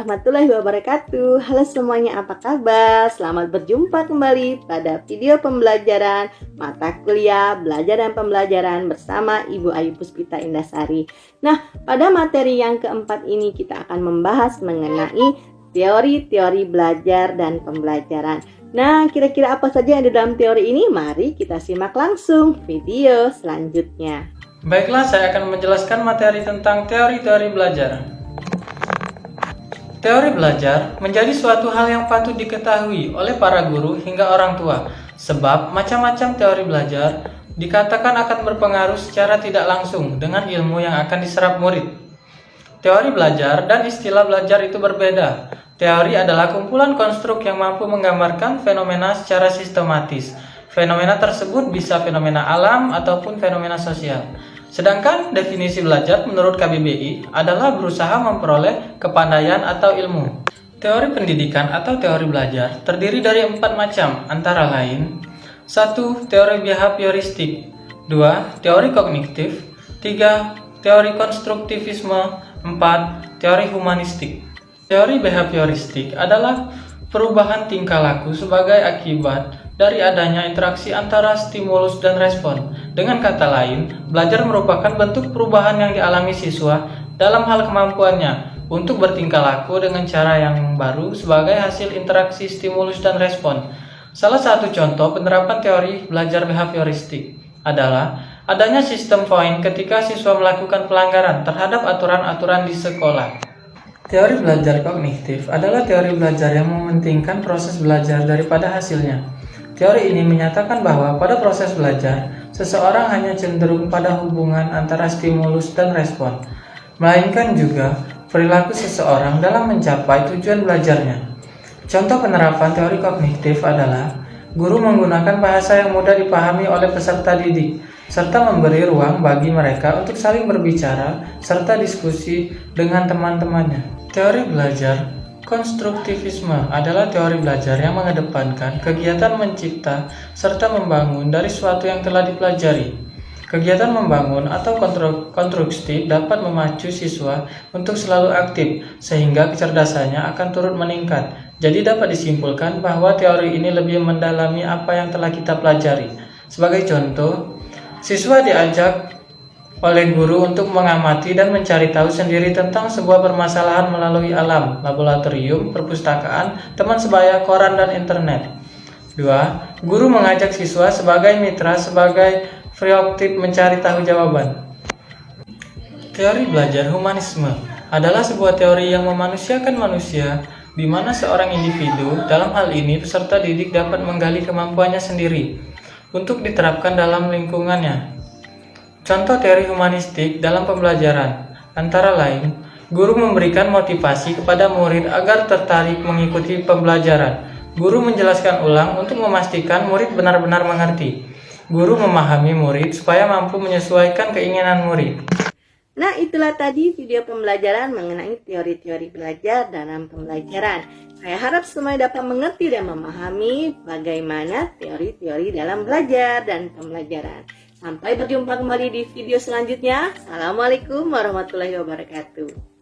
warahmatullahi wabarakatuh. Halo semuanya, apa kabar? Selamat berjumpa kembali pada video pembelajaran mata kuliah belajar dan pembelajaran bersama Ibu Ayu Puspita Indasari. Nah, pada materi yang keempat ini kita akan membahas mengenai teori-teori belajar dan pembelajaran. Nah, kira-kira apa saja yang ada dalam teori ini? Mari kita simak langsung video selanjutnya. Baiklah, saya akan menjelaskan materi tentang teori-teori belajar. Teori belajar menjadi suatu hal yang patut diketahui oleh para guru hingga orang tua, sebab macam-macam teori belajar dikatakan akan berpengaruh secara tidak langsung dengan ilmu yang akan diserap murid. Teori belajar dan istilah belajar itu berbeda. Teori adalah kumpulan konstruk yang mampu menggambarkan fenomena secara sistematis. Fenomena tersebut bisa fenomena alam ataupun fenomena sosial. Sedangkan definisi belajar menurut KBBI adalah berusaha memperoleh kepandaian atau ilmu. Teori pendidikan atau teori belajar terdiri dari 4 macam, antara lain 1. Teori behavioristik, 2. Teori kognitif, 3. Teori konstruktivisme, 4. Teori humanistik. Teori behavioristik adalah perubahan tingkah laku sebagai akibat dari adanya interaksi antara stimulus dan respon. Dengan kata lain, belajar merupakan bentuk perubahan yang dialami siswa dalam hal kemampuannya untuk bertingkah laku dengan cara yang baru sebagai hasil interaksi stimulus dan respon. Salah satu contoh penerapan teori belajar behavioristik adalah adanya sistem poin ketika siswa melakukan pelanggaran terhadap aturan-aturan di sekolah. Teori belajar kognitif adalah teori belajar yang mementingkan proses belajar daripada hasilnya. Teori ini menyatakan bahwa pada proses belajar, seseorang hanya cenderung pada hubungan antara stimulus dan respon, melainkan juga perilaku seseorang dalam mencapai tujuan belajarnya. Contoh penerapan teori kognitif adalah guru menggunakan bahasa yang mudah dipahami oleh peserta didik, serta memberi ruang bagi mereka untuk saling berbicara serta diskusi dengan teman-temannya. Teori belajar konstruktivisme adalah teori belajar yang mengedepankan kegiatan mencipta serta membangun dari sesuatu yang telah dipelajari. Kegiatan membangun atau konstruksi dapat memacu siswa untuk selalu aktif sehingga kecerdasannya akan turut meningkat. Jadi dapat disimpulkan bahwa teori ini lebih mendalami apa yang telah kita pelajari. Sebagai contoh, siswa diajak oleh guru untuk mengamati dan mencari tahu sendiri tentang sebuah permasalahan melalui alam, laboratorium, perpustakaan, teman sebaya, koran, dan internet. 2. Guru mengajak siswa sebagai mitra sebagai proaktif mencari tahu jawaban. Teori belajar humanisme adalah sebuah teori yang memanusiakan manusia, di mana seorang individu, dalam hal ini peserta didik, dapat menggali kemampuannya sendiri untuk diterapkan dalam lingkungannya. Contoh teori humanistik dalam pembelajaran, antara lain, guru memberikan motivasi kepada murid agar tertarik mengikuti pembelajaran. Guru menjelaskan ulang untuk memastikan murid benar-benar mengerti. Guru memahami murid supaya mampu menyesuaikan keinginan murid. Nah, itulah tadi video pembelajaran mengenai teori-teori belajar dalam pembelajaran. Saya harap semuanya dapat mengerti dan memahami bagaimana teori-teori dalam belajar dan pembelajaran. Sampai berjumpa kembali di video selanjutnya. Assalamualaikum warahmatullahi wabarakatuh.